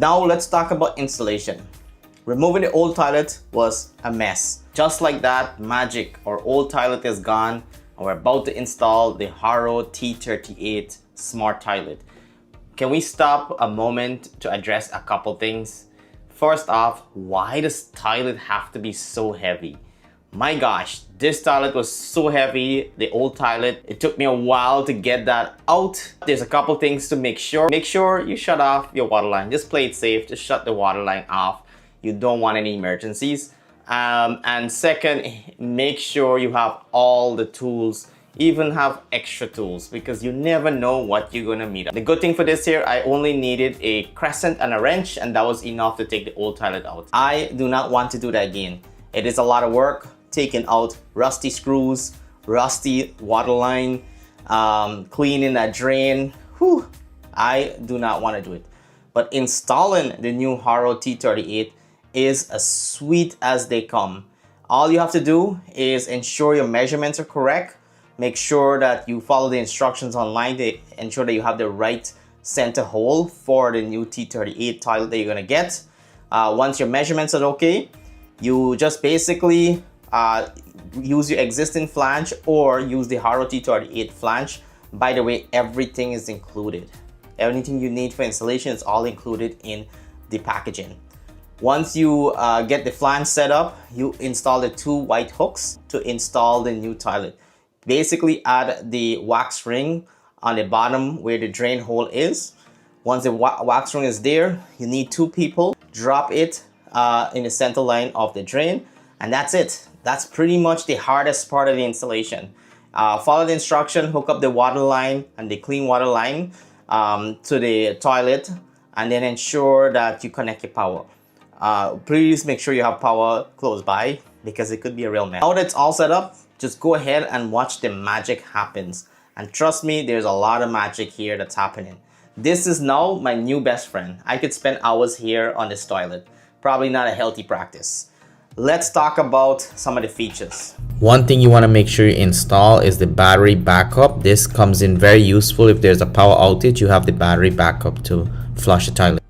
Now let's talk about installation. Removing the old toilet was a mess. Just like that, magic, our old toilet is gone and we're about to install the HOROW T38 Smart Toilet. Can we stop a moment to address a couple things? First off, why does toilet have to be so heavy? My gosh, this toilet was so heavy, the old toilet. It took me a while to get that out. There's a couple things to make sure. Make sure you shut off your water line. Just play it safe, just shut the water line off. You don't want any emergencies. And second, make sure you have all the tools, even have extra tools, because you never know what you're gonna meet up. The good thing for this here, I only needed a crescent and a wrench, and that was enough to take the old toilet out. I do not want to do that again. It is a lot of work, taking out rusty screws, rusty water line, cleaning that drain. Whew, I do not want to do it. But installing the new HOROW T38 is as sweet as they come. All you have to do is ensure your measurements are correct. Make sure that you follow the instructions online to ensure that you have the right center hole for the new T38 toilet that you're gonna get. Once your measurements are okay, you just basically use your existing flange or use the HOROW T38 flange. By the way, everything is included. Everything you need for installation is all included in the packaging. Once you get the flange set up, you install the 2 white hooks to install the new toilet. Basically add the wax ring on the bottom where the drain hole is. Once the wax ring is there, you need 2 people. Drop it in the center line of the drain, and that's it. That's pretty much the hardest part of the installation. Follow the instruction, hook up the water line and the clean water line to the toilet, and then ensure that you connect your power. Please make sure you have power close by because it could be a real mess. Now that it's all set up, just go ahead and watch the magic happens. And trust me, there's a lot of magic here that's happening. This is now my new best friend. I could spend hours here on this toilet. Probably not a healthy practice. Let's talk about some of the features. One thing you want to make sure you install is the battery backup. This comes in very useful if there's a power outage. You have the battery backup to flush the toilet.